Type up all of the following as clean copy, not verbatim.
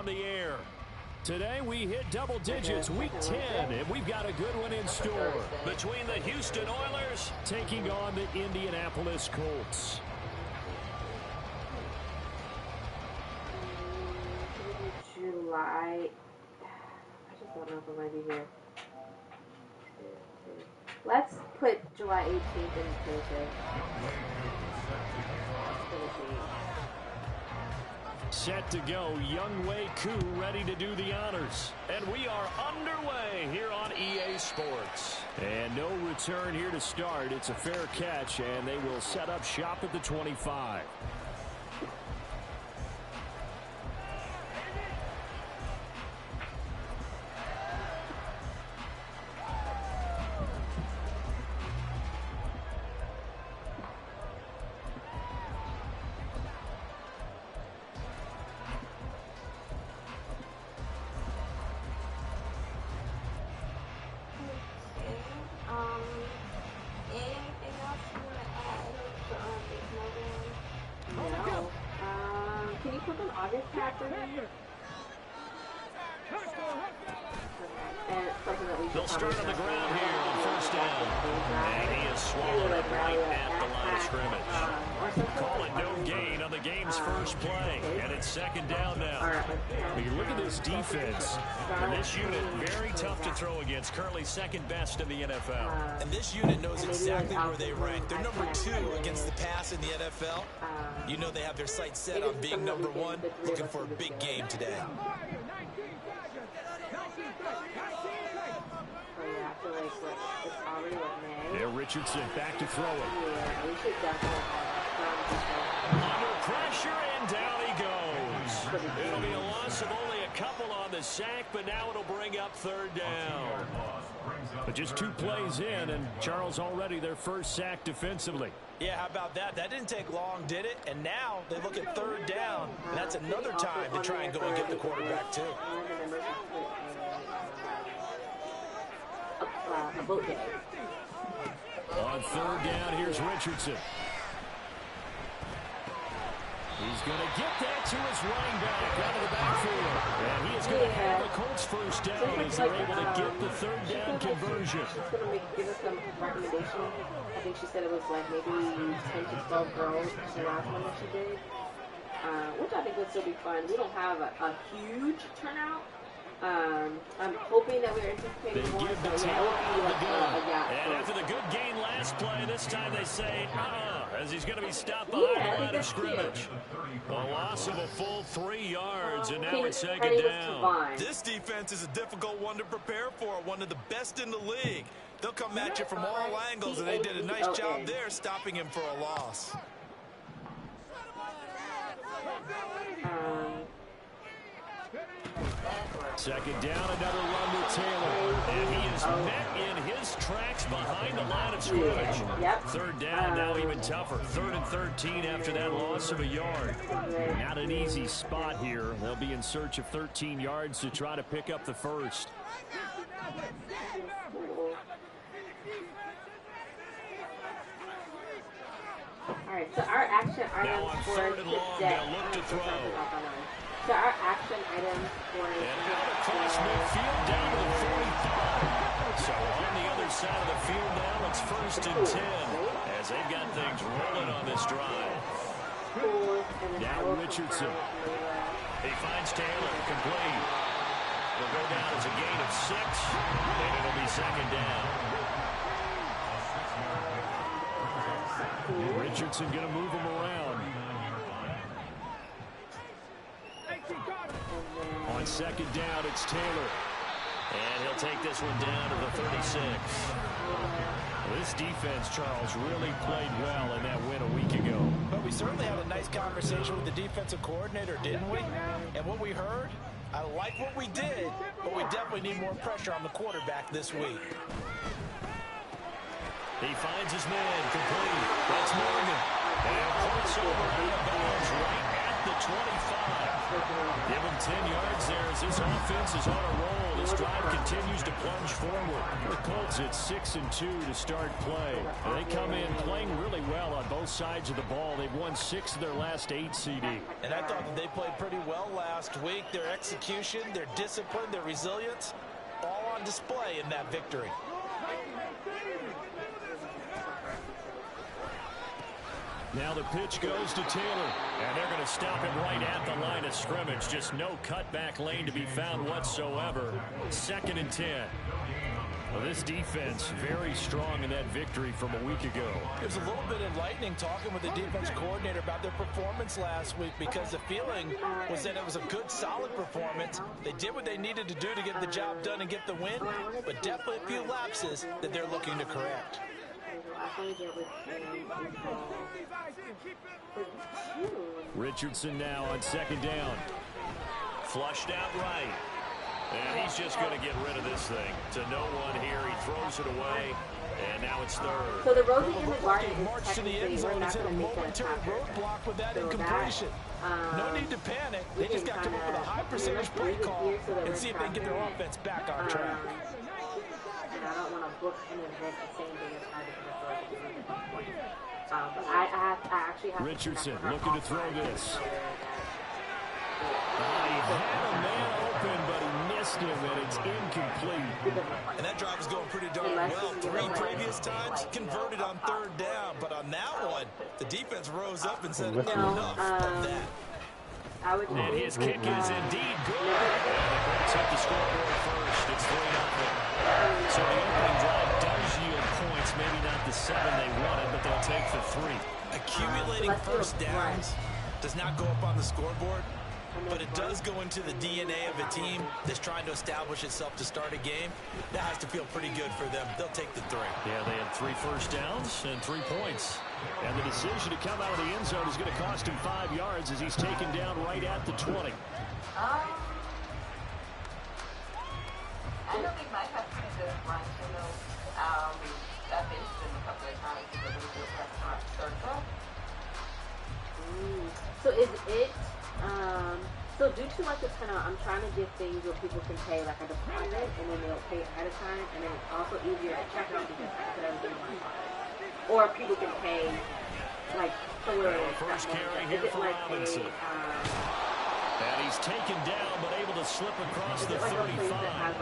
on the air. Today we hit double digits, week 10, and we've got a good one in store. Between the Houston Oilers taking on the Indianapolis Colts. July. I just don't know if I'm going to be here. Let's put July 18th in Thursday. Set to go, Younghoe Koo ready to do the honors. And we are underway here on EA Sports. And no return here to start. It's a fair catch, and they will set up shop at the 25. They'll start on the ground here on first down. And he is swallowed up right at the line of scrimmage. Call it no gain on the game's first play. And it's second down now. You look at this defense. And this unit, very tough to throw against. Currently second best in the NFL. And this unit knows exactly where they rank. They're number 2 against the pass in the NFL. You know they have their sights set on being number 1, looking for a big game today. There, Richardson back to throw it. Under pressure, and down he goes. It'll be a loss of only a couple on the sack, but now it'll bring up third down. But just 2 plays in, and Charles already their first sack defensively. Yeah, how about that? That didn't take long, did it? And now they look at third down. And that's another time to try and go and get the quarterback, too. On third down, here's Richardson. He's going to get that to his running back out of the backfield. And he is going to have the Colts first down as they're able to get the third down conversion. She's going to give us some recommendation. I think she said it was like maybe 10 to 12 girls, the last one that she did. Which I think would still be fun. We don't have a huge turnout. I'm hoping that we're anticipating more. Give the tail the gun. And after the good gain last play, this time they say, as he's going to be stopped behind the line of scrimmage. A loss of a full 3 yards, and now it's second down. This defense is a difficult one to prepare for, one of the best in the league. They'll come at you from all angles, and they did a nice job there stopping him for a loss. Second down, another run with Taylor. And he is met in his tracks behind the line of scrimmage. Third down, now even tougher. 3rd and 13 after that loss of a yard. Not an easy spot here. They'll be in search of 13 yards to try to pick up the first. All right, so our action items for today. Look to throw. So our action items for across midfield down to the 45. So on the other side of the field now, it's 1st and 10 as they've got things rolling on this drive. Now Richardson. He finds Taylor, complete. Will go down as a gain of 6, and it'll be second down. Richardson going to move him around. On second down, it's Taylor. And he'll take this one down to the 36. This defense, Charles, really played well in that win a week ago. But we certainly had a nice conversation with the defensive coordinator, didn't we? And what we heard, I like what we did, but we definitely need more pressure on the quarterback this week. He finds his man, complete. That's Morgan. And points over out of bounds right at the the 25. Give him 10 yards there as this offense is on a roll. This drive continues to plunge forward. The Colts at 6-2 to start play. They come in playing really well on both sides of the ball. They've won 6 of their last 8 CD. And I thought that they played pretty well last week. Their execution, their discipline, their resilience, all on display in that victory. Now the pitch goes to Taylor, and they're going to stop him right at the line of scrimmage. Just no cutback lane to be found whatsoever. 2nd and 10. Well, this defense very strong in that victory from a week ago. It was a little bit enlightening talking with the defense coordinator about their performance last week, because the feeling was that it was a good, solid performance. They did what they needed to do to get the job done and get the win, but definitely a few lapses that they're looking to correct. Richardson now on 2nd down. Flushed out right. And he's just going to get rid of this thing. To no one here. He throws it away. And now it's 3rd. So the Rosie in the garden is march to the end zone and hit a momentary roadblock with that incompletion. No need to panic. They just got to come up with a high percentage play call and see if they can get their offense back on track. I don't want to book an event the same day as trying to but I actually have Richardson looking to throw this. He had a man open, but he missed him, and it's incomplete. And that drive is going pretty darn well. 3 previous times converted on 3rd down, but on that one, the defense rose up and said enough of that. And his kick is indeed good. The Colts hit the scoreboard first. It's 3-0. So the opening drive does yield points, maybe not the 7 they wanted, but they'll take the 3. Accumulating first downs does not go up on the scoreboard, but it does go into the DNA of a team that's trying to establish itself to start a game. That has to feel pretty good for them. They'll take the 3. Yeah, they had 3 first downs and 3 points. And the decision to come out of the end zone is going to cost him 5 yards as he's taken down right at the 20. I don't think my customer just runs to know I've been to them a couple of times because it was a restaurant circle. So is it so due to like the kind of, I'm trying to get things where people can pay like a deposit and then they'll pay ahead of time, and then it's also easier to check out because I put everything on my card. Or people can pay like somewhere. First carry here for Robinson. And he's taken down, but able to slip across the 35.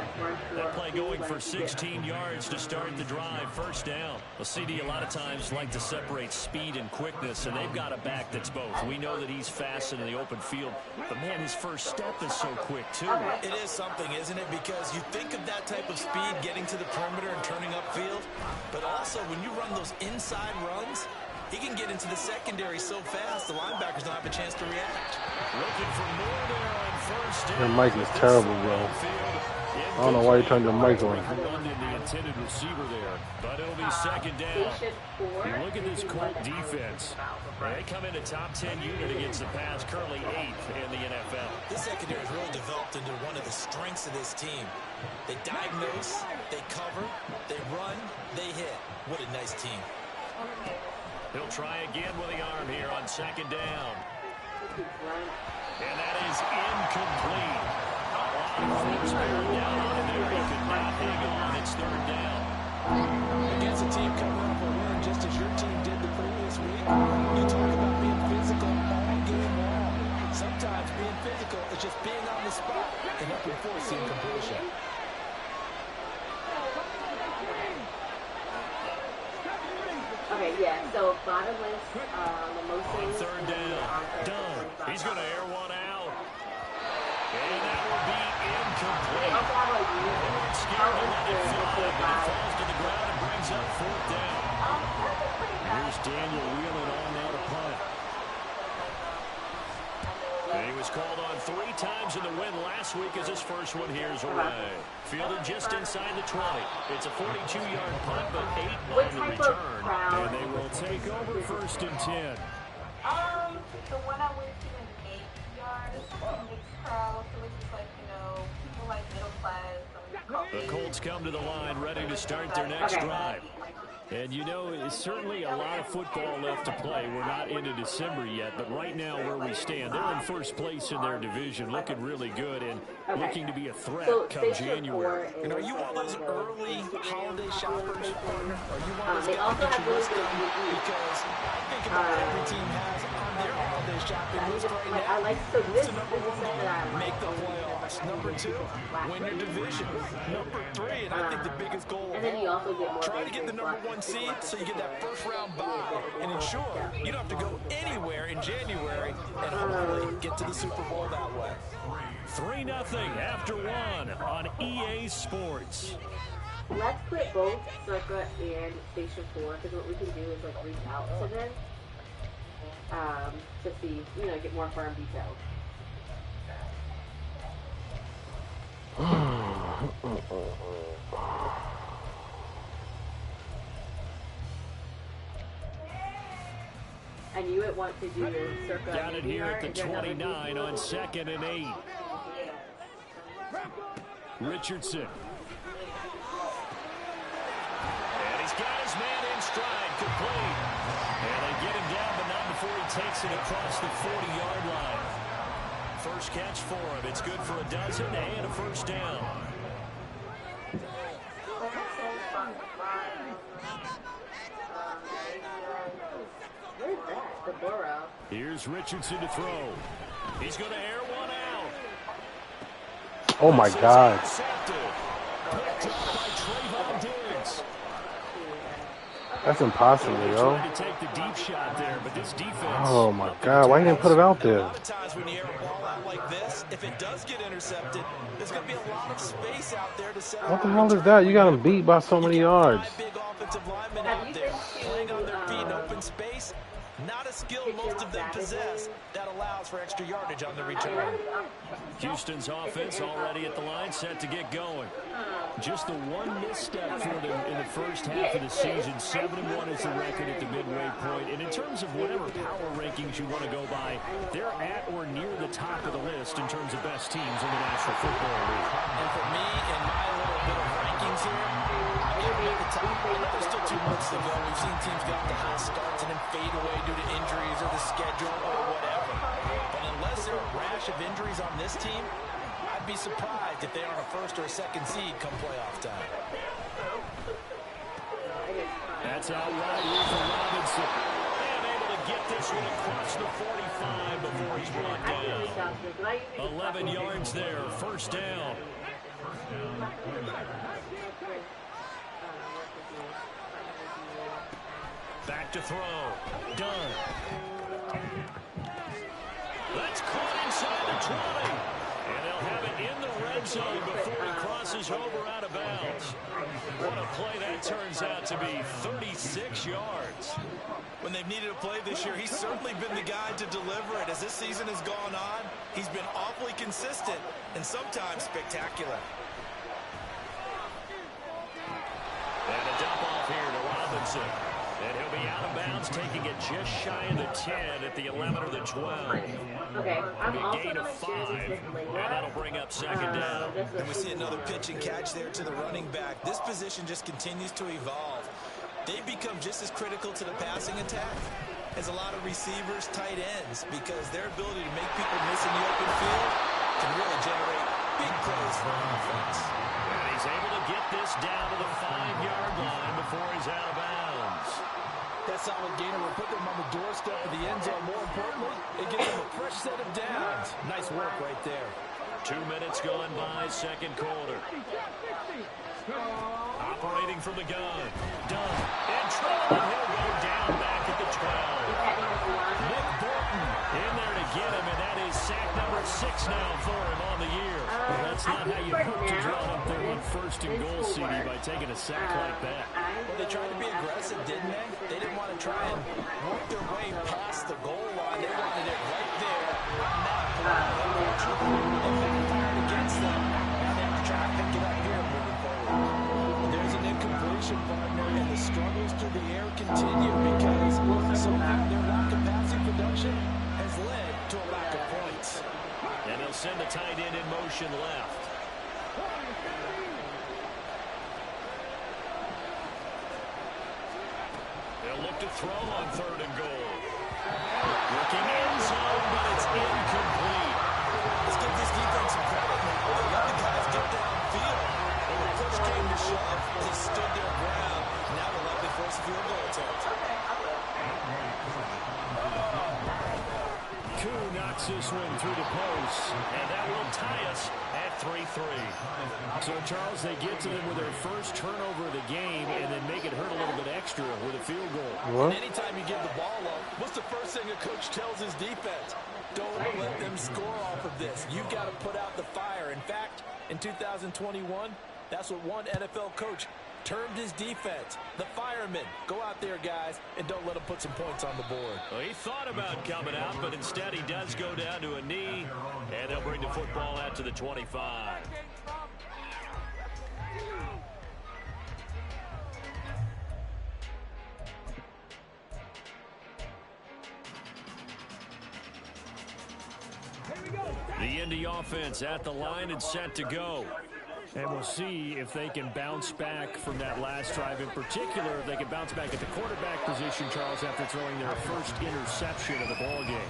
That play going for 16 yards to start the drive. First down. Well, CD a lot of times like to separate speed and quickness, and they've got a back that's both. We know that he's fast in the open field, but man, his first step is so quick too. It is something, isn't it? Because you think of that type of speed getting to the perimeter and turning upfield, but also when you run those inside runs, he can get into the secondary so fast, the linebackers don't have a chance to react. Looking for more there on first down. Your mic is terrible, bro. I don't know why you turned the mic on. The intended receiver there, but it'll be 2nd down. And look at this Colt defense. They come in a top 10 unit against the pass, currently 8th in the NFL. This secondary has really developed into one of the strengths of this team. They diagnose, they cover, they run, they hit. What a nice team. He'll try again with the arm here on 2nd down. And that is incomplete. A lot of force bearing down on him there. He could not hang on. It's 3rd down. Against a team coming off a win, just as your team did the previous week, you talk about being physical all game long. Sometimes being physical is just being on the spot and helping force the incompletion. Okay, yeah, so bottom list, On 3rd down. Done. He's going to air one out. And that will be incomplete. It's scared to let it fly, but it falls to the ground and brings up 4th down. Here's Daniel Whelan on now to punt. And he was called on 3 times in the win last week as his first one here's away. Fielded just inside the 20. It's a 42-yard punt, but 8 on the return. And they will take over 1st and 10. The one I went to is 8 yards, mixed crowd, so it's just like, people like middle class. The Colts come to the line ready to start their next drive. And you know, it's certainly a lot of football left to play. We're not into December yet, but right now where we stand, they're in first place in their division, looking really good and looking to be a threat come January. And are you one of those early holiday shoppers, partner? Are you one of those They guys also that have you really list good them? reviews. Because I think about every team has on their holiday shopping list right now. I like so this So number one, make the playoffs. Number two, win your division. Number three, and I think the biggest goal and then you also get more try to get the number one seed so you get that first round bye and ensure you don't have to go anywhere in January and hopefully get to the Super Bowl that way. 3-0 after one on EA Sports. Let's put both Circa and Station 4 because what we can do is like reach out to them to see, you know, get more firm details. And you would want to do Circa. Got it here at the 29 on 2nd and 8. Richardson. And he's got his man in stride, complete. And they get him down, but not before he takes it across the 40-yard line. First catch for him. It's good for a dozen and a first down. Where's that? The Burrow. Here's Richardson to throw. He's going to air one out. Oh my God. That's impossible, yo. Oh my God, why you didn't put it out there? A lot of times when you air a ball out like this, if it does get intercepted, there's going to be a lot of space out there to set up. What the hell is that? You got him beat by so many yards. Big offensive linemen out there playing on their feet in open space. Not a skill most of them possess that allows for extra yardage on the return. Houston's offense already at the line, set to get going. Just the one misstep for them in the first half of the season. 7-1 is the record at the midway point. And in terms of whatever power rankings you want to go by, they're at or near the top of the list in terms of best teams in the National Football League. And for me, in my little bit of rankings here, I give them at the top. I know there's still 2 months to go. We've seen teams get off to hot starts and then fade away due to injuries or the schedule or whatever. But unless there are a rash of injuries on this team, I'd be surprised if they aren't a first or a second seed come playoff time. That's out wide for Robinson. And able to get this one across the 45 before he's brought down. 11 yards there, first down. Back to throw. Done. That's caught inside the 20. And they'll have it in the red zone before he crosses over out of bounds. What a play that turns out to be. 36 yards. When they've needed a play this year, he's certainly been the guy to deliver it. As this season has gone on, he's been awfully consistent and sometimes spectacular. And a dump off here to Robinson. And he'll be out of bounds, taking it just shy of the 10 at the 11 or the 12. Okay, I'm also Gain of 5, and that'll bring up second down. And we see another pitch and catch there to the running back. This position just continues to evolve. They become just as critical to the passing attack as a lot of receivers, tight ends, because their ability to make people miss in the open field can really generate big plays for an offense. And he's able to get this down to the 5-yard line before he's out of bounds. That solid gainer will put them on the doorstep of the end zone. More importantly, it gives them a fresh set of downs. Nice work right there. 2 minutes gone by, second quarter. Operating from the gun. Done. In trouble. He'll go down back at the 12. Nick Bolton in there to get him, and that is sack number 6 now for him on the year. Well, that's not how you hope to draw up there on first and goal, CD, by taking a sack like that. Well, they tried to be aggressive, didn't they? They didn't want to try and work their way past the goal line. They wanted it right there on that play. Unfortunately, it backfired against them. Now they have to try and pick it up here moving forward. There's an incompletion, partner, and the struggles through the air continue because so far their lack of passing production has led to a lack of points. And they'll send the tight end in motion left. They'll look to throw on 3rd and goal. Looking end zone, but it's incomplete. Let's give this defense some credit. They let the guys get downfield. When the push came to shove, they stood their ground. Now they're likely force a field goal attempt. Koo knocks this one through the post, and that will tie us at 3-3. So, Charles, they get to them with their first turnover of the game and then make it hurt a little bit extra with a field goal. And anytime you give the ball up, what's the first thing a coach tells his defense? Don't let them score off of this. You've got to put out the fire. In fact, in 2021, that's what one NFL coach termed his defense, the firemen. Go out there, guys, and don't let them put some points on the board. Well, he thought about coming out, but instead he does go down to a knee, and they'll bring the football out to the 25. The Indy offense at the line and set to go. And we'll see if they can bounce back from that last drive. In particular, if they can bounce back at the quarterback position, Charles, after throwing their first interception of the ball game.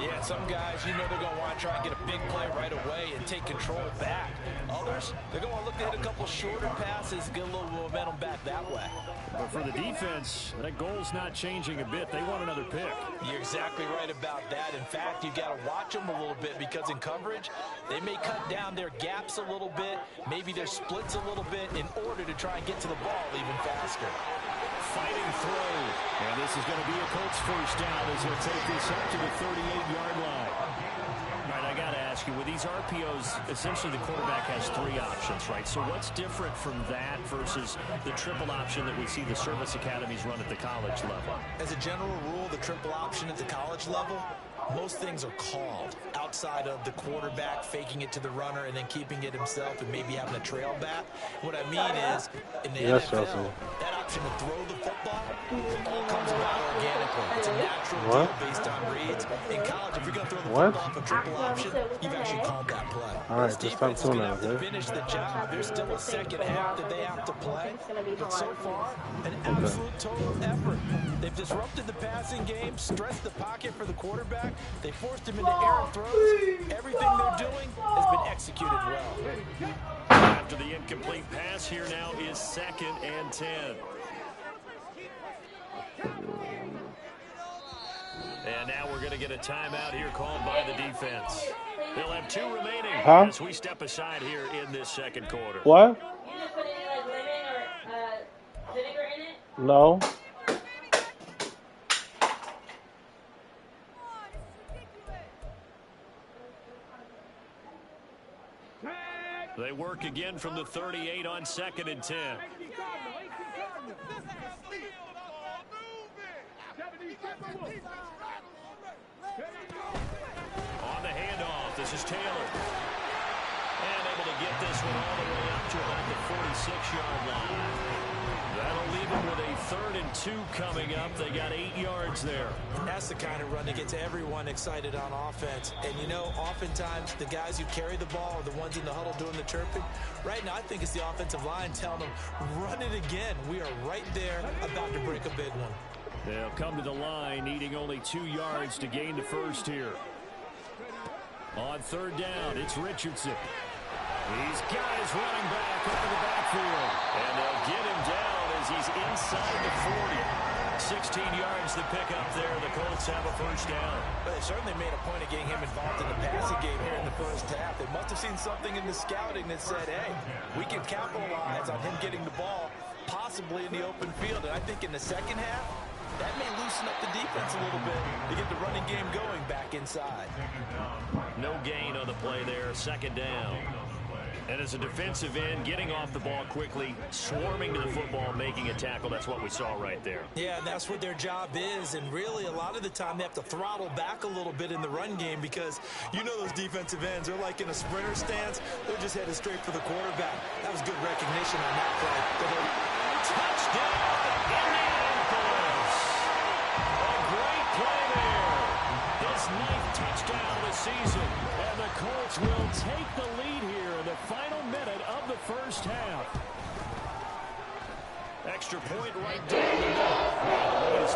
Yeah, some guys, you know they're going to want to try and get a big play right away and take control back. Others, they're going to look to hit a couple shorter passes, get a little momentum back that way. But for the defense, that goal's not changing a bit. They want another pick. You're exactly right about that. In fact, you've got to watch them a little bit because in coverage, they may cut down their gaps a little bit, maybe their splits a little bit in order to try and get to the ball even faster. Fighting through. And this is going to be a Colts first down as they'll take this up to the 38-yard line. All right, I got to ask you, with these RPOs, essentially the quarterback has 3 options, right? So what's different from that versus the triple option that we see the service academies run at the college level? As a general rule, the triple option at the college level, most things are called outside of the quarterback faking it to the runner and then keeping it himself and maybe having a trail back. What I mean is, in the NFL, that option to throw the football all comes about organically. It's a natural deal based on reads. In college, if you're going to throw the football off a triple option, you've actually called that play. All right, just stop doing that, to finish the job. There's still a second half that they have to play. But so far, an absolute total effort. They've disrupted the passing game, stressed the pocket for the quarterback. They forced him into errant throws. Everything they're doing has been executed well. After the incomplete pass, here now is 2nd and 10. And now we're going to get a timeout here called by the defense. They'll have 2 remaining as we step aside here in this second quarter. What? You just put any like lemon or vinegar in it? No. They work again from the 38 on 2nd and 10. On the handoff, this is Taylor. And able to get this one all the way up to about the 46-yard line. That'll leave them with a 3rd and 2 coming up. They got 8 yards there. That's the kind of run that gets everyone excited on offense. And, you know, oftentimes the guys who carry the ball are the ones in the huddle doing the chirping. Right now, I think it's the offensive line telling them, run it again. We are right there about to break a big one. They'll come to the line, needing only 2 yards to gain the first here. On 3rd down, it's Richardson. He's got his running back over the backfield. And they'll get him down as he's inside the 40. 16 yards to pick up there. The Colts have a first down. But they certainly made a point of getting him involved in the passing game here in the first half. They must have seen something in the scouting that said, hey, we can capitalize on him getting the ball, possibly in the open field. And I think in the second half, that may loosen up the defense a little bit to get the running game going back inside. No gain on the play there. 2nd down. And as a defensive end, getting off the ball quickly, swarming to the football, making a tackle, that's what we saw right there. Yeah, and that's what their job is. And really, a lot of the time, they have to throttle back a little bit in the run game because you know those defensive ends, they're like in a sprinter stance. They're just headed straight for the quarterback. That was good recognition on that play. Touchdown, Indianapolis! A great play there. His 9th touchdown of the season. And the Colts will take the lead here in the final minute of the first half. Extra point right down the middle.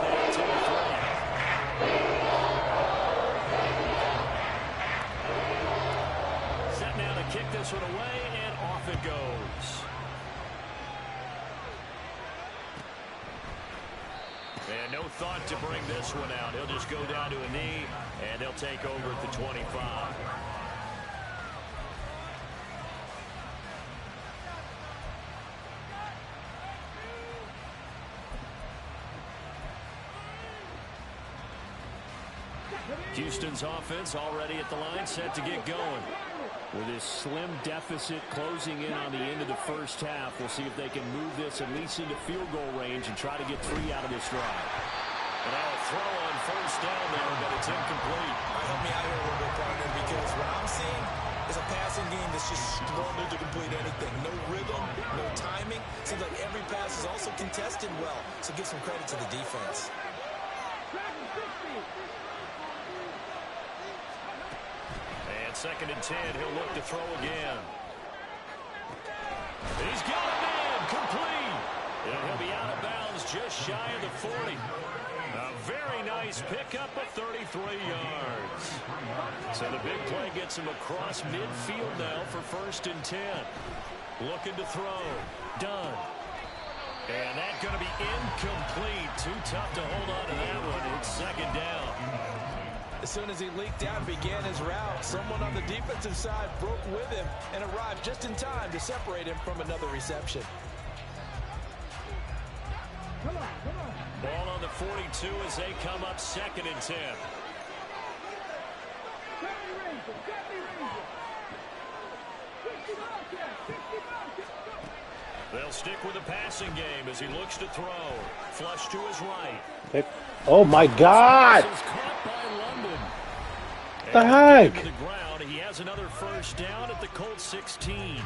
this one away, and off it goes. And no thought to bring this one out. He'll just go down to a knee, and they'll take over at the 25. Houston's offense already at the line, set to get going. With this slim deficit closing in on the end of the first half, we'll see if they can move this at least into field goal range and try to get 3 out of this drive. And now a throw on first down there, but it's incomplete. Help me out here a little bit, partner, because what I'm seeing is a passing game that's just struggling to complete anything. No rhythm, no timing. Seems like every pass is also contested well, so give some credit to the defense. And 2nd and 10, he'll look to throw again. He's got a man, complete. And he'll be out of bounds just shy of the 40. A very nice pickup of 33 yards. So the big play gets him across midfield now for 1st and 10. Looking to throw. Done. And that's going to be incomplete. Too tough to hold on to that one. It's 2nd down. As soon as he leaked out and began his route, someone on the defensive side broke with him and arrived just in time to separate him from another reception. Ball on the 42 as they come up 2nd and 10. They'll stick with the passing game as he looks to throw. Flush to his right. Oh, my God. What the heck? To the ground. He has another first down at the Colts 16.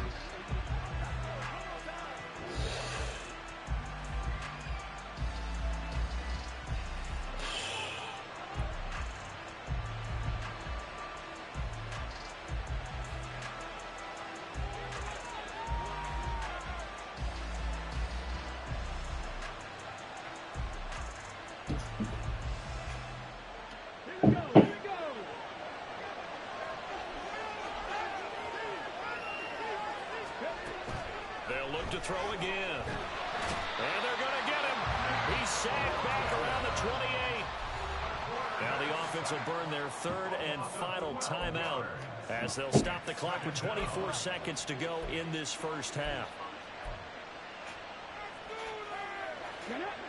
To throw again. And they're going to get him. He's sacked back around the 28. Now the offense will burn their 3rd and final timeout as they'll stop the clock with 24 seconds to go in this first half.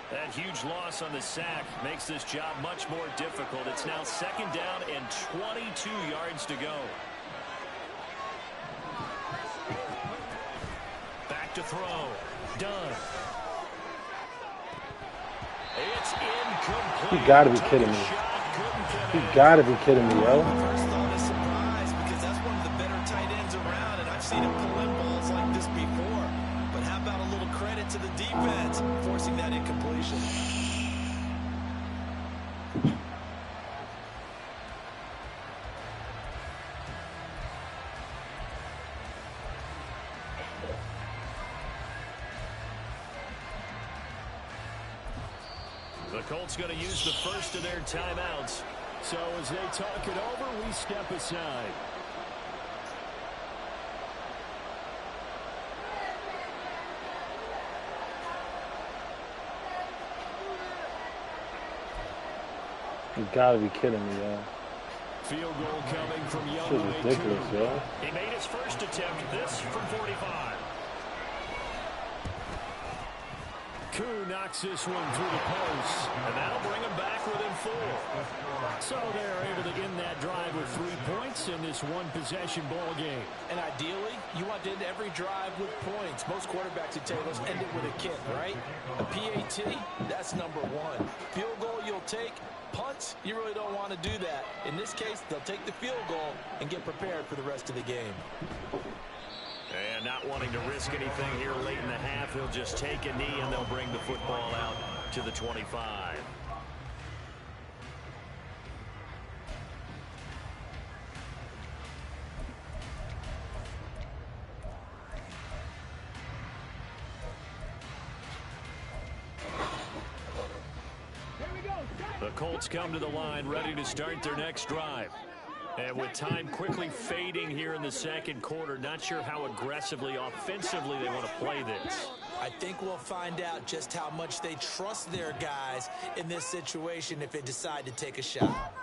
That huge loss on the sack makes this job much more difficult. It's now 2nd down and 22 yards to go. To throw. Done. It's incomplete. You gotta be kidding me. You gotta be kidding me, yo. First thought is surprise because that's one of the better tight ends around, and I've seen him pull in balls like this before. But how about a little credit to the defense forcing that incompletion? The Colts going to use the first of their timeouts. So as they talk it over, we step aside. You gotta be kidding me, yo. Field goal coming from Young. This is ridiculous, yo. He made his first attempt, this from 45. Koo knocks this one through the post, and that'll bring him back within 4. So they're able to end that drive with 3 points in this one-possession ball game. And ideally, you want to end every drive with points. Most quarterbacks at Taylor's end it with a kick, right? A PAT, that's number 1. Field goal you'll take. Punts, you really don't want to do that. In this case, they'll take the field goal and get prepared for the rest of the game. And not wanting to risk anything here late in the half, he'll just take a knee and they'll bring the football out to the 25. The Colts come to the line ready to start their next drive. And with time quickly fading here in the second quarter, not sure how aggressively, offensively they want to play this. I think we'll find out just how much they trust their guys in this situation if they decide to take a shot.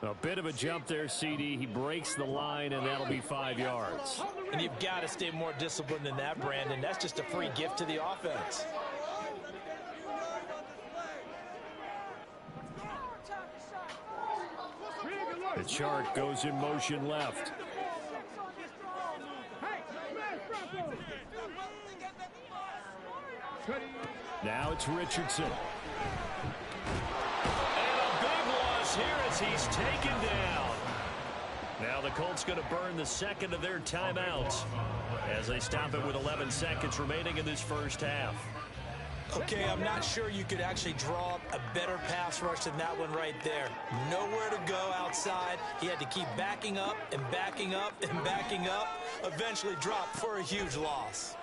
A bit of a jump there, CD. He breaks the line, and that'll be 5 yards. And you've got to stay more disciplined than that, Brandon. That's just a free gift to the offense. The chart goes in motion left. Now it's Richardson. And a big loss here as he's taken down. Now the Colts going to burn the second of their timeouts as they stop it with 11 seconds remaining in this first half. Okay, I'm not sure you could actually draw up a better pass rush than that one right there. Nowhere to go outside. He had to keep backing up and backing up and backing up. Eventually dropped for a huge loss.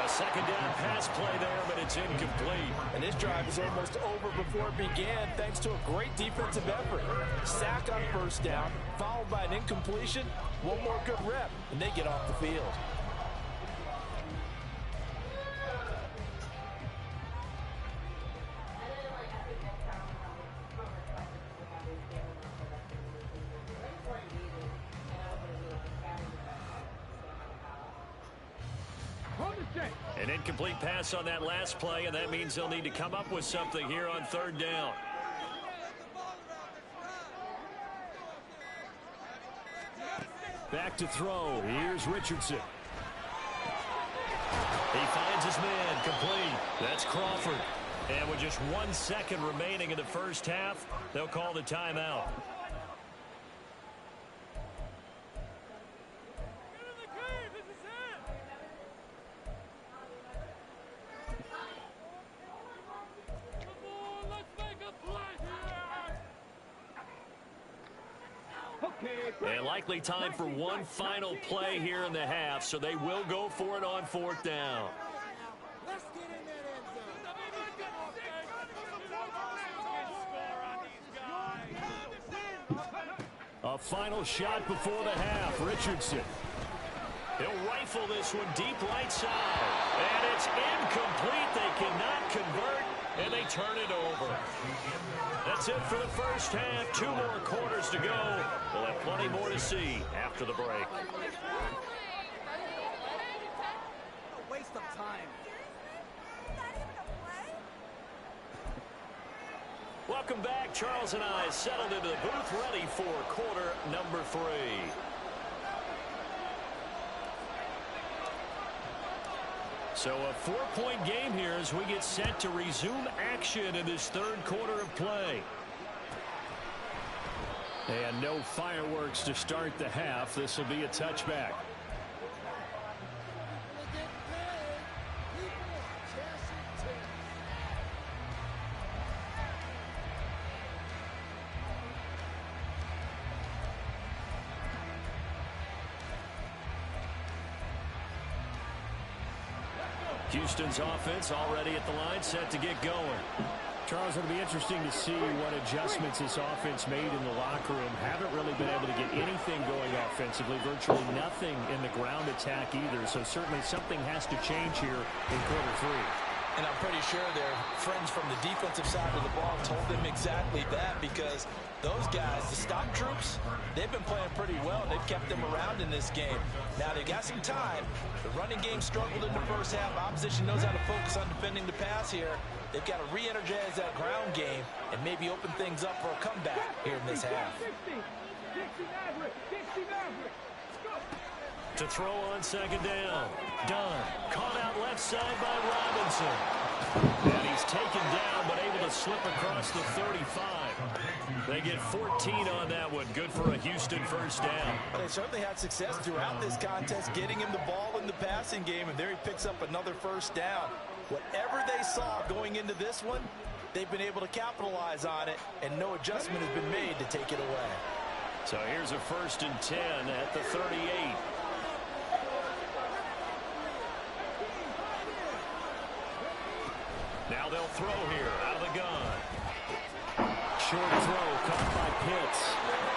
A second down pass play there, but it's incomplete. And this drive was almost over before it began thanks to a great defensive effort. Sack on first down, followed by an incompletion. One more good rep, and they get off the field. An incomplete pass on that last play, and that means they'll need to come up with something here on third down. Back to throw. Here's Richardson. He finds his man, complete. That's Crawford. And with just 1 second remaining in the first half, they'll call the timeout. And likely time for one final play here in the half, so they will go for it on fourth down. A final shot before the half. Richardson. He'll rifle this one deep right side. And it's incomplete. They cannot convert, and they turn it over. That's it for the first half. 2 more quarters to go. We'll have plenty more to see after the break. A waste of time. Welcome back. Charles and I settled into the booth, ready for quarter number 3. So a 4-point game here as we get set to resume action in this third quarter of play. And no fireworks to start the half. This will be a touchback. Houston's offense already at the line, set to get going. Charles, it'll be interesting to see what adjustments this offense made in the locker room. Haven't really been able to get anything going offensively, virtually nothing in the ground attack either. So certainly something has to change here in quarter 3. And I'm pretty sure their friends from the defensive side of the ball told them exactly that, because those guys, the stock troops, they've been playing pretty well. They've kept them around in this game. Now they've got some time. The running game struggled in the first half. Opposition knows how to focus on defending the pass here. They've got to re-energize that ground game and maybe open things up for a comeback here in this half. To throw on second down. Dunn caught out left side by Robinson. And he's taken down but able to slip across the 35. They get 14 on that one. Good for a Houston first down. They certainly had success throughout this contest getting him the ball in the passing game, and there he picks up another first down. Whatever they saw going into this one, they've been able to capitalize on it, and no adjustment has been made to take it away. So here's a 1st and 10 at the 38. Now they'll throw here out of the gun. short throw caught by Pitts.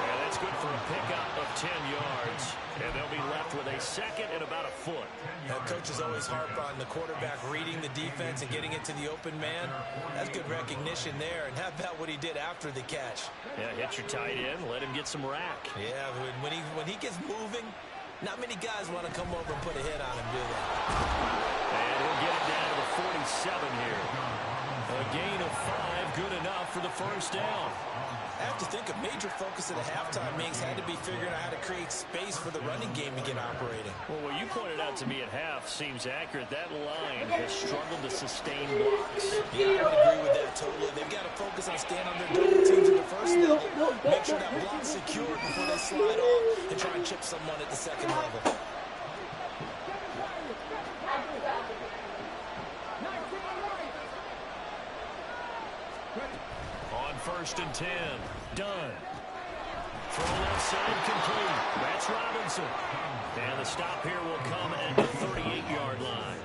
And that's good for a pickup of 10 yards. And they'll be left with a second and about a foot. Now, coaches always harp on the quarterback reading the defense and getting into the open man. That's good recognition there. And how about what he did after the catch? Yeah, hit your tight end, let him get some rack. Yeah, when he gets moving, not many guys want to come over and put a hit on him, do they? And he'll get it down to the 47 here. A gain of 5, good enough for the first down. I have to think a major focus at a halftime means had to be figuring out how to create space for the running game to get operating. Well, what you pointed out to me at half seems accurate. That line has struggled to sustain blocks. Yeah, I would agree with that totally. They've got to focus on staying on their double teams at the first level. Make sure that block's secured before they slide off and try and chip someone at the second level. First and 10. Done. Throw left side complete. That's Robinson. And the stop here will come at the 38-yard line.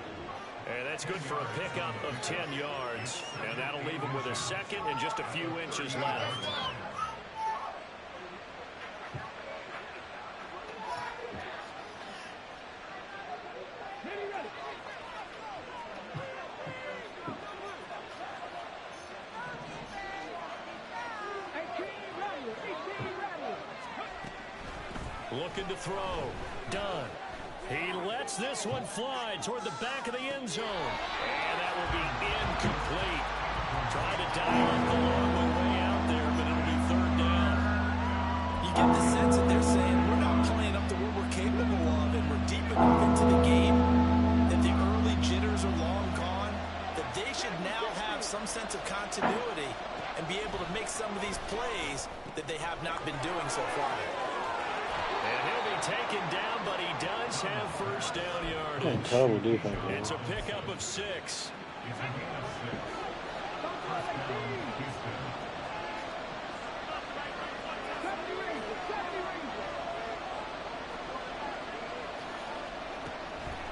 And that's good for a pickup of 10 yards. And that'll leave him with a second and just a few inches left. Looking to throw. Done. He lets this one fly toward the back of the end zone. And that will be incomplete. Trying to dial up the long way out there, but it'll be third down. You get the sense that they're saying we're not playing up to what we're capable of, and we're deep enough into the game that the early jitters are long gone, that they should now have some sense of continuity and be able to make some of these plays that they have not been doing so far. And he'll be taken down, but he does have first down yardage. Terrible defense. It's a pickup of 6.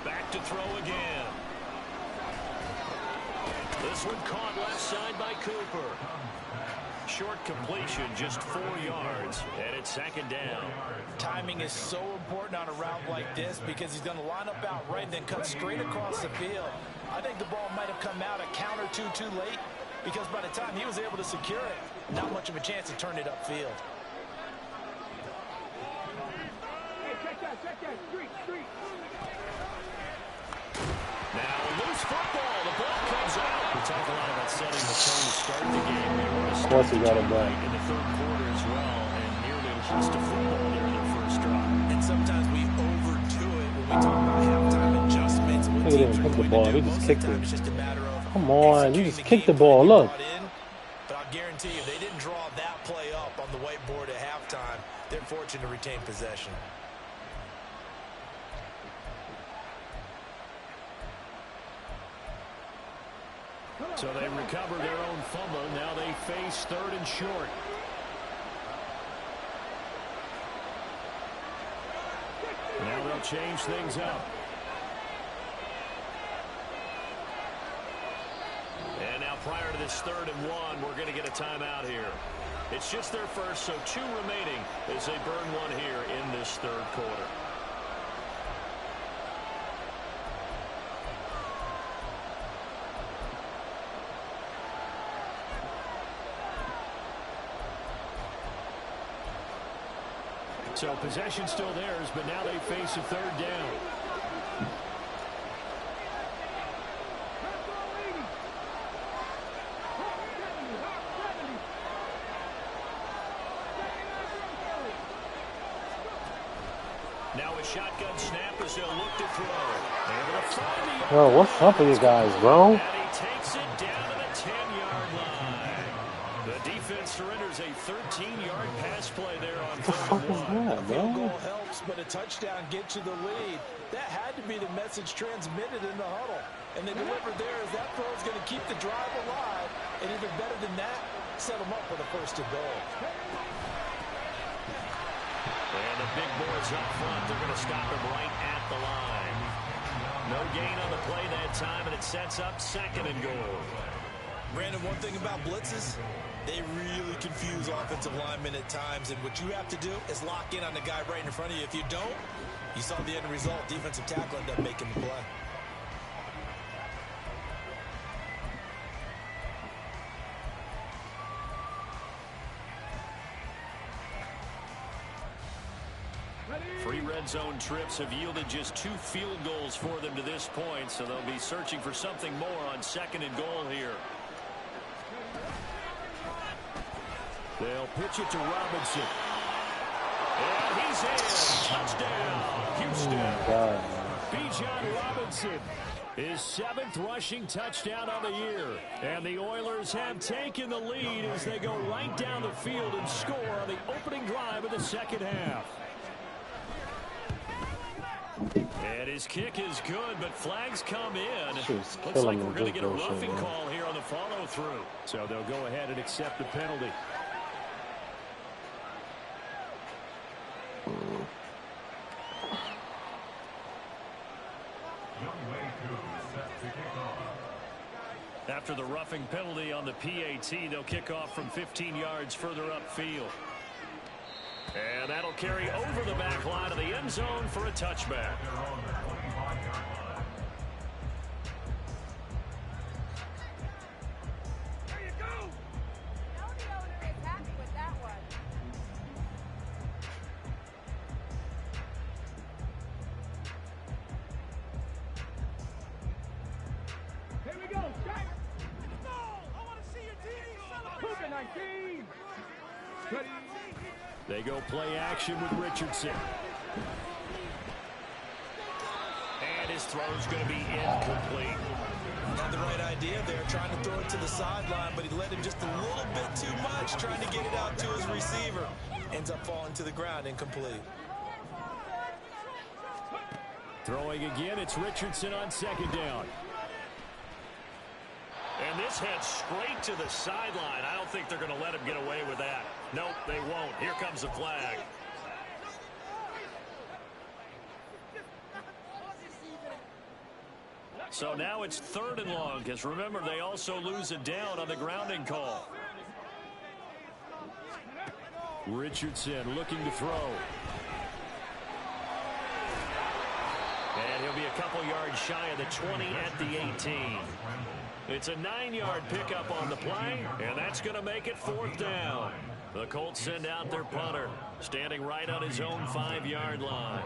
Back to throw again. This one caught left side by Cooper. Short completion, just 4 yards, and it's second down. Timing is so important on a route like this because he's going to line up out right and then cut straight across the field. I think the ball might have come out a count or two too late because by the time he was able to secure it, not much of a chance to turn it upfield. Now, loose football. The ball comes out. We talk a lot about setting the tone to start the game. Of course he got it back. In the third quarter as well, and nearly lost a football there in their first drive. And sometimes we overdo it when we talk about halftime adjustments. He didn't kick the ball. He just kicked it. Come on, you just kicked the ball. Look. But I'll guarantee you, they didn't draw that play up on the whiteboard at halftime. They're fortunate to retain possession. So they recover their own fumble. Now they face third and short. Now they'll change things up. And now prior to this 3rd and 1, we're going to get a timeout here. It's just their first, so 2 remaining as they burn one here in this third quarter. So possession still theirs, but now they face a 3rd down. Now a shotgun snap as they'll look to throw. Able to find the Bro, what's up with you guys, bro? and he takes it down to the 10-yard line. The defense surrenders a 13-yard pass play there on What the fuck is that, Field bro? goal helps, but a touchdown gets you the lead. That had to be the message transmitted in the huddle. And they delivered there as that throw is going to keep the drive alive. And even better than that, set them up with a 1st and goal. And the big boys up front, they're going to stop him right at the line. No gain on the play that time, and it sets up 2nd and goal. Brandon, one thing about blitzes, They really confuse offensive linemen at times, and what you have to do is lock in on the guy right in front of you. If you don't, you saw the end result. Defensive tackle ended up making the play. Three red zone trips have yielded just 2 field goals for them to this point, so they'll be searching for something more on 2nd and goal here. They'll pitch it to Robinson. And he's in. Touchdown, Houston. Bijan Robinson, his 7th rushing touchdown on the year. And the Oilers have taken the lead as they go right down the field and score on the opening drive of the second half. And his kick is good, but flags come in. Looks like we're going to get a roughing call here on the follow-through. So they'll go ahead and accept the penalty. After the roughing penalty on the PAT, they'll kick off from 15 yards further upfield. And that'll carry over the back line of the end zone for a touchback. There you go. Now the owner is happy with that one. Here we go, Jack. No, I want to see your team. Cougar 19. Ready. They go play action with Richardson. And his throw's going to be incomplete. Had the right idea there, trying to throw it to the sideline, but he led him just a little bit too much, trying to get it out to his receiver. Ends up falling to the ground, incomplete. Throwing again, it's Richardson on 2nd down. And this heads straight to the sideline. I don't think they're going to let him get away with that. Nope, they won't. Here comes the flag. So now it's 3rd and long, because remember, they also lose a down on the grounding call. Richardson looking to throw. And he'll be a couple yards shy of the 20 at the 18. It's a 9-yard pickup on the play, and that's going to make it 4th down. The Colts send out their punter, standing right on his own 5-yard line.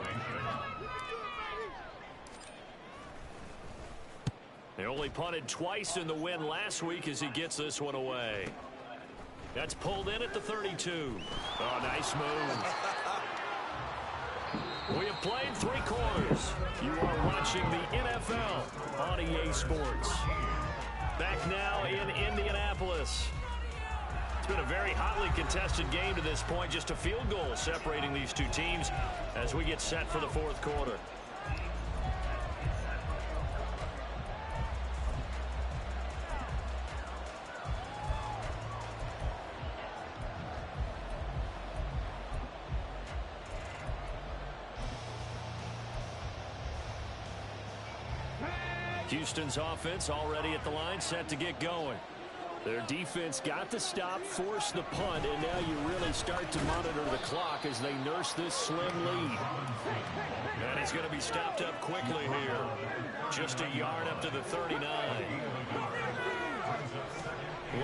They only punted twice in the win last week as he gets this one away. That's pulled in at the 32. Oh, nice move. We have played 3 quarters. You are watching the NFL on EA Sports. Back now in Indianapolis. It's been a very hotly contested game to this point. Just a field goal separating these two teams as we get set for the 4th quarter. Houston's offense already at the line, set to get going. Their defense got the stop, forced the punt, and now you really start to monitor the clock as they nurse this slim lead. And he's going to be stopped up quickly here. Just a yard up to the 39.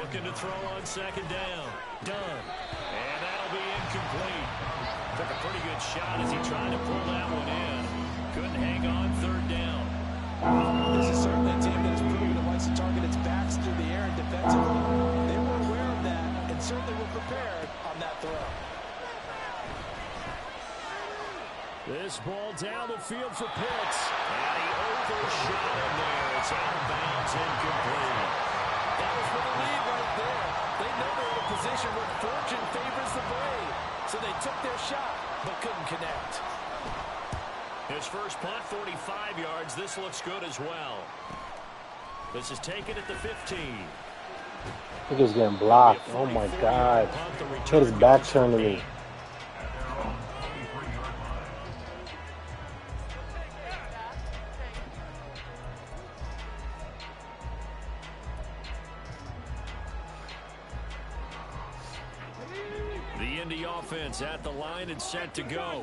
Looking to throw on 2nd down. Done. And that'll be incomplete. Took a pretty good shot as he tried to pull that one in. Couldn't hang on 3rd down. This is certainly a team that has proven it likes to target its backs through the air and defensively. They were aware of that and certainly were prepared on that throw. This ball down the field for Pitts. And he overshot him there. It's out of bounds, incomplete. That was for the lead right there. They know they're in a position where fortune favors the brave. So they took their shot, but couldn't connect. His first punt, 45 yards. This looks good as well. This is taken at the 15. He was getting blocked. Oh my God. Hit his back turned to me. Indy offense at the line and set to go.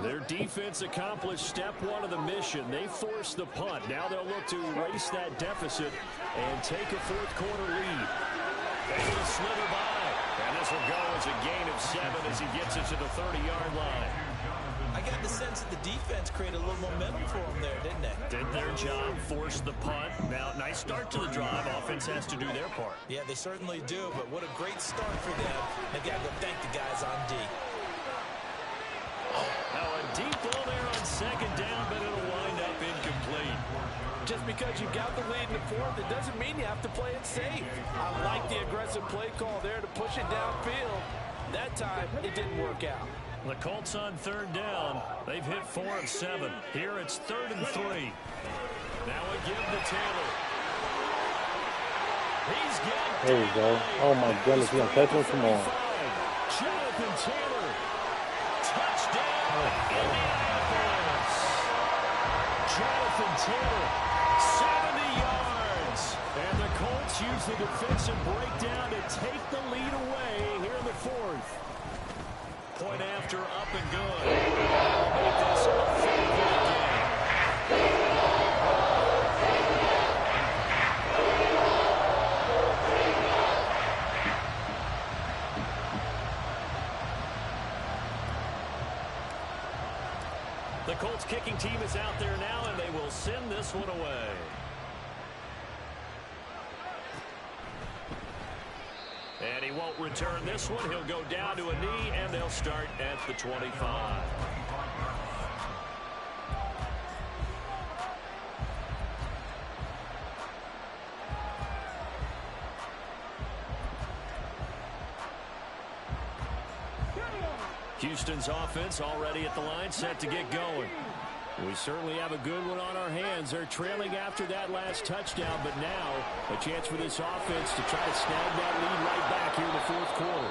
Their defense accomplished step one of the mission. They forced the punt. Now they'll look to erase that deficit and take a fourth quarter lead. Able to slither by. And this will go as a gain of 7 as he gets it to the 30-yard line. I got the sense that the defense created a little momentum for them there, didn't they? Did their job, forced the punt. Now, nice start to the drive. Offense has to do their part. Yeah, they certainly do, but what a great start for them. They've got to go thank the guys on D. Now, a deep ball there on second down, but it'll wind up incomplete. Just because you got the lead in the fourth, it doesn't mean you have to play it safe. I like the aggressive play call there to push it downfield. That time, it didn't work out. The Colts on third down. They've hit 4 of 7. Here it's 3rd and 3. Now a give to Taylor. He's got There you go. Oh my goodness, you gonna catch him? Come on. Jonathan Taylor. Touchdown, Indianapolis. Jonathan Taylor, 70 yards. And the Colts use the defensive breakdown to take the lead away here in the fourth. Point after, up and good. That'll make this a 4-point game. The Colts kicking team is out there now, and they will send this one away. And he won't return this one. He'll go down to a knee, and they'll start at the 25. Houston's offense already at the line, set to get going. We certainly have a good one on our hands. They're trailing after that last touchdown, but now a chance for this offense to try to snag that lead right back here in the fourth quarter.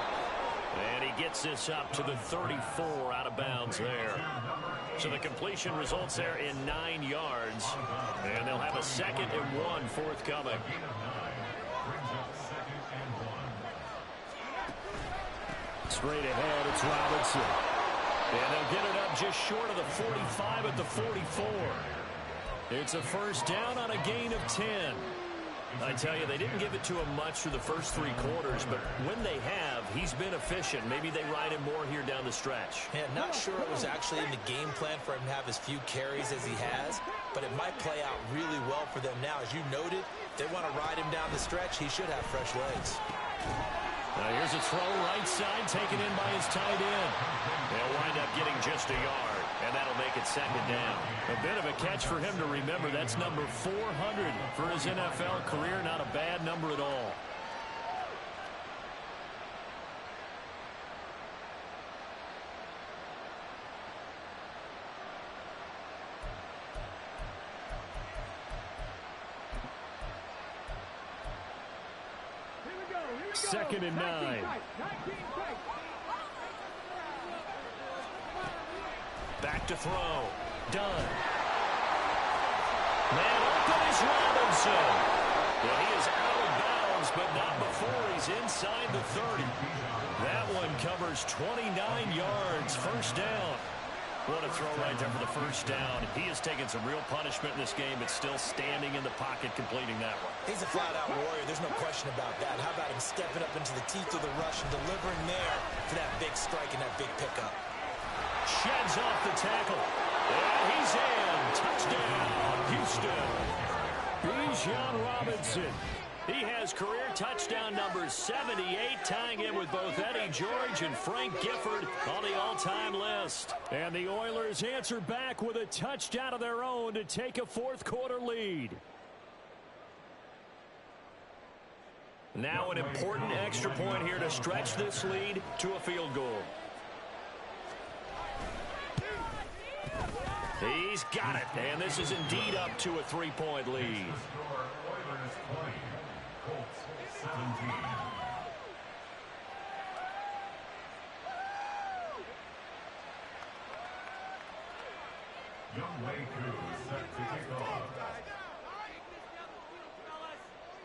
And he gets this up to the 34 out of bounds there. So the completion results there in 9 yards. And they'll have a 2nd and 1 forthcoming. Straight ahead, it's Robinson. And they'll get it up just short of the 45 at the 44. It's a first down on a gain of 10. I tell you, they didn't give it to him much through the first 3 quarters, but when they have, he's been efficient. Maybe they ride him more here down the stretch. Yeah, not sure it was actually in the game plan for him to have as few carries as he has, but it might play out really well for them now. As you noted, they want to ride him down the stretch. He should have fresh legs. Now here's a throw right side, taken in by his tight end. They'll wind up getting just a yard, and that'll make it 2nd down. A bit of a catch for him to remember. That's number 400 for his NFL career. Not a bad number at all. Second and 9. Back to throw. Done. Man open is Robinson. Well, he is out of bounds, but not before he's inside the 30. That one covers 29 yards. First down. What a throw right there for the first down. He has taken some real punishment in this game, but still standing in the pocket completing that one. He's a flat-out warrior. There's no question about that. How about him stepping up into the teeth of the rush and delivering there for that big strike and that big pickup? Sheds off the tackle. And he's in. Touchdown, Houston. Bijan Robinson. He has career touchdown number 78, tying in with both Eddie George and Frank Gifford on the all-time list. And the Oilers answer back with a touchdown of their own to take a fourth quarter lead. Now an important extra point here to stretch this lead to a field goal. He's got it, and this is indeed up to a 3-point lead.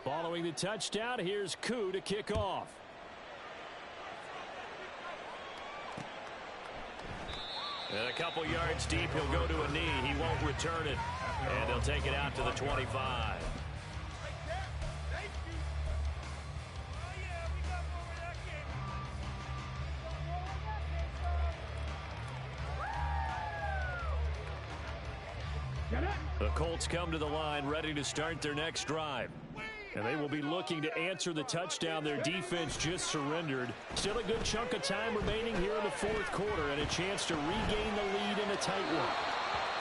Following the touchdown, here's Koo to kick off. And a couple yards deep, he'll go to a knee. He won't return it. And they'll take it out to the 25. The Colts come to the line ready to start their next drive. And they will be looking to answer the touchdown their defense just surrendered. Still a good chunk of time remaining here in the fourth quarter and a chance to regain the lead in a tight one.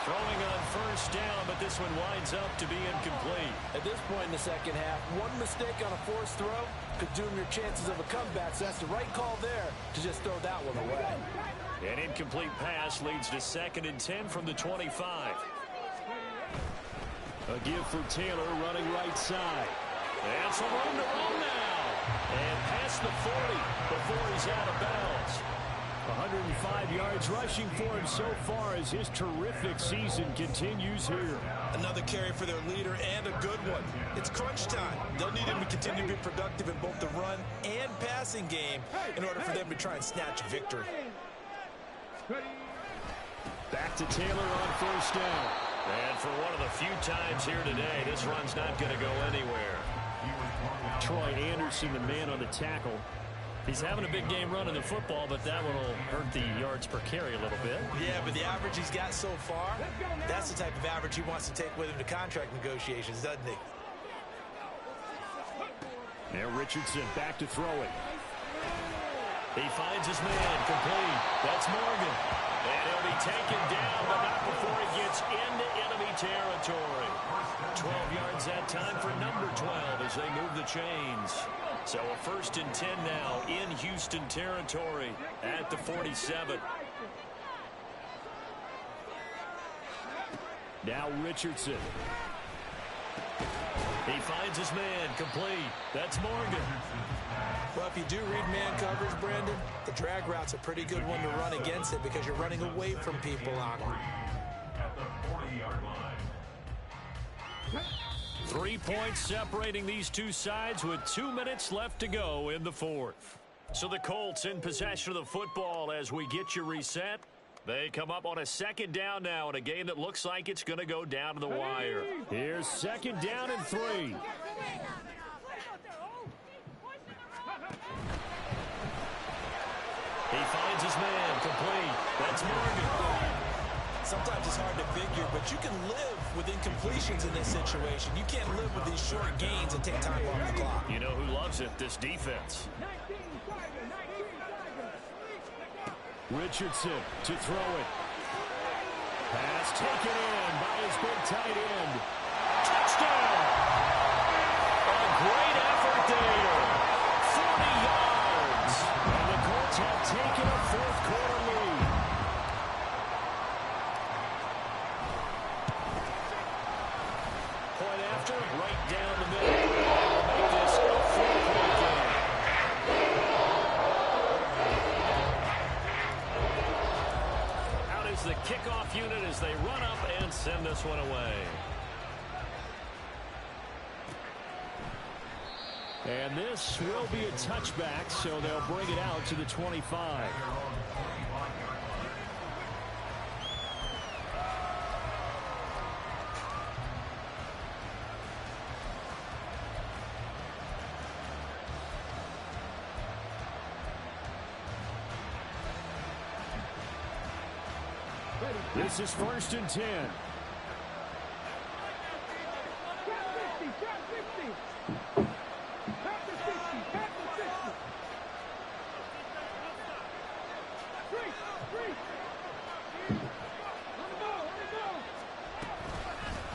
Throwing on first down, but this one winds up to be incomplete. At this point in the second half, one mistake on a forced throw could doom your chances of a comeback. So that's the right call there to just throw that one away. An incomplete pass leads to 2nd and 10 from the 25. A give for Taylor running right side. And some room to run now. And past the 40 before he's out of bounds. 105 yards rushing for him so far as his terrific season continues here. Another carry for their leader and a good one. It's crunch time. They'll need him to continue to be productive in both the run and passing game in order for them to try and snatch a victory. Back to Taylor on first down. And for one of the few times here today, this run's not going to go anywhere. Troy Anderson, the man on the tackle. He's having a big game running the football, but that one will hurt the yards per carry a little bit. Yeah, but the average he's got so far, that's the type of average he wants to take with him to contract negotiations, doesn't he? Now Richardson back to throw it. He finds his man complete. That's Morgan. And he'll be taken down, but not before he gets into enemy territory. 12 yards that time for number 12 as they move the chains. So a 1st and 10 now in Houston territory at the 47. Now Richardson. He finds his man complete. That's Morgan. Well, if you do read man coverage, Brandon, the drag route's a pretty good one to run against it because you're running away from people on it. 3 points separating these two sides with 2 minutes left to go in the fourth. So the Colts in possession of the football as we get you reset. They come up on a 2nd down now in a game that looks like it's going to go down to the wire. Here's 2nd down and 3. He finds his man complete. That's Morgan. Sometimes it's hard to figure, but you can live with incompletions in this situation. You can't live with these short gains and take time off the clock. You know who loves it? This defense. Richardson to throw it. Pass taken in by his big tight end. Touchdown! A great effort there. 40 yards. And the Colts have taken a fourth quarter lead. Point after, right down the middle. We'll make this a 4-point game. Out is the kickoff unit as they run up and send this one away. And this will be a touchback, so they'll bring it out to the 25. This is 1st and 10.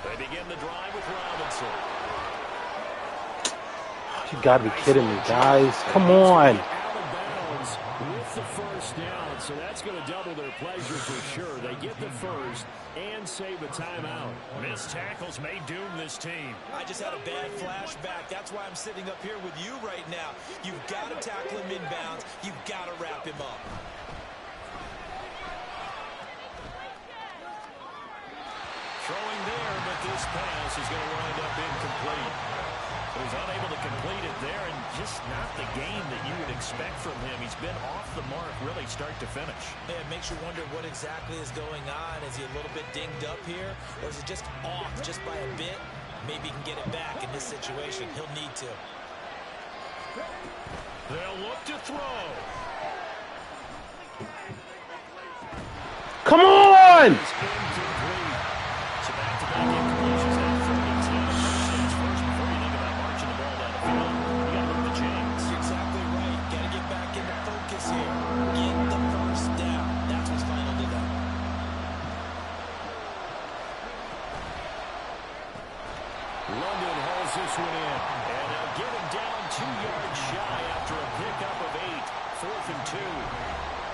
They begin the drive with Robinson. You gotta be kidding me, guys. Come on. Out of bounds with the first down, so that's going to double their pleasure for sure. They get the first and save a timeout. Missed tackles may doom this team. I just had a bad flashback. That's why I'm sitting up here with you right now. You've got to tackle him inbounds. You've got to wrap him up. Throwing there, but this pass is going to wind up incomplete. He was unable to complete it there, and just not the game that you would expect from him. He's been off the mark really start to finish. Yeah, it makes you wonder what exactly is going on. Is he a little bit dinged up here, or is it just off just by a bit? Maybe he can get it back in this situation. He'll need to. They'll look to throw. Come on! It's incomplete. So back-to-back incompletions now. 13 first before you think about marching the ball down the field. You got to look the chains. You're exactly right. Got to get back into focus here. Get the first down. That's what's final to them. London hauls this one in. And they'll get him down 2 yards shy after a pickup of 8. 4th and 2.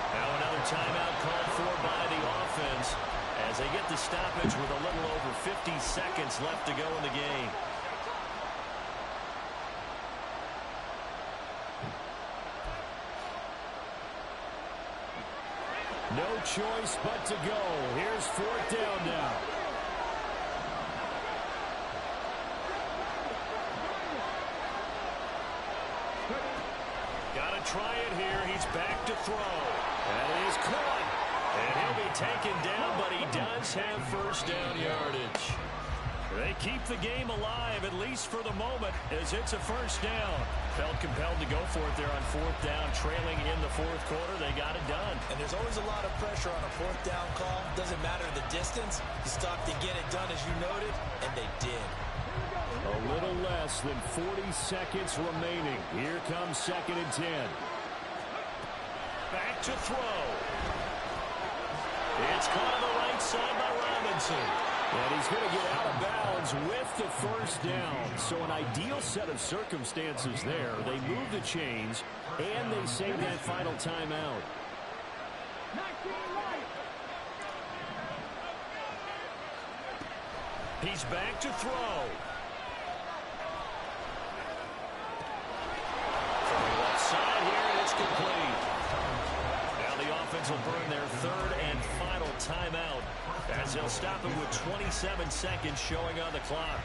Now another timeout called for by the offense as they get the stoppage with a little over 50 seconds left to go in the game. No choice but to go. Here's 4th down now. Got to try it here. He's back to throw. That is caught. And he'll be taken down, but he does have first down yardage. They keep the game alive, at least for the moment, as it's a first down. Felt compelled to go for it there on 4th down, trailing in the 4th quarter. They got it done. And there's always a lot of pressure on a 4th down call. Doesn't matter the distance. You stop to get it done, as you noted, and they did. A little less than 40 seconds remaining. Here comes 2nd and 10. Back to throw. It's caught on the right side by Robinson. And he's going to get out of bounds with the first down. So an ideal set of circumstances there. They move the chains, and they save that final timeout. He's back to throw. From the left side here, and it's complete. Now the offense will burn their 3rd and final timeout as they'll stop it with 27 seconds showing on the clock.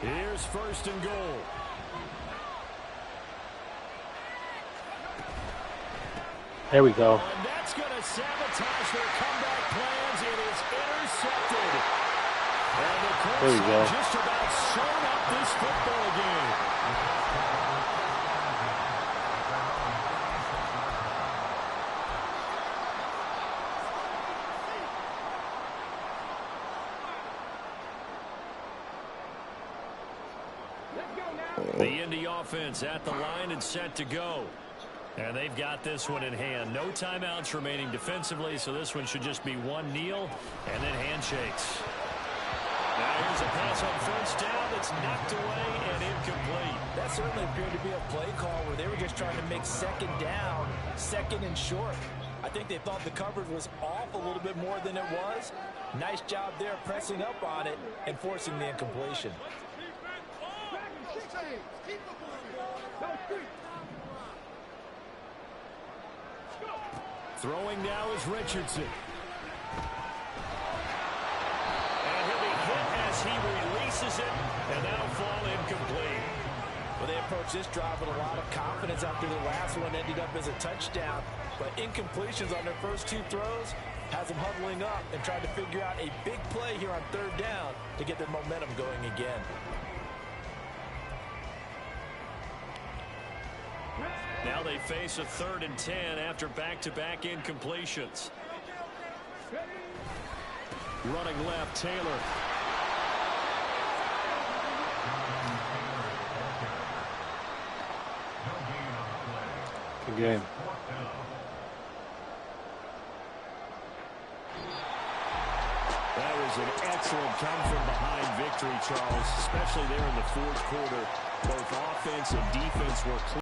Here's 1st and goal. There we go. And that's going to sabotage their comeback plans. It is intercepted. And the Colts have just about sewn up this football game. The Indy offense at the line and set to go. And they've got this one in hand. No timeouts remaining defensively, so this one should just be one kneel and then handshakes. Now here's a pass on first down that's knocked away and incomplete. That certainly appeared to be a play call where they were just trying to make 2nd down, 2nd and short. I think they thought the coverage was off a little bit more than it was. Nice job there pressing up on it and forcing the incompletion. Throwing now is Richardson. And he'll be hit as he releases it, and that'll fall incomplete. Well, they approached this drive with a lot of confidence after the last one ended up as a touchdown. But incompletions on their first 2 throws has them huddling up and trying to figure out a big play here on 3rd down to get their momentum going again. Now they face a 3rd and 10 after back-to-back incompletions. Running left, Taylor. Good game. That was an excellent come-from-behind victory, Charles, especially there in the 4th quarter. Both offense and defense were clear.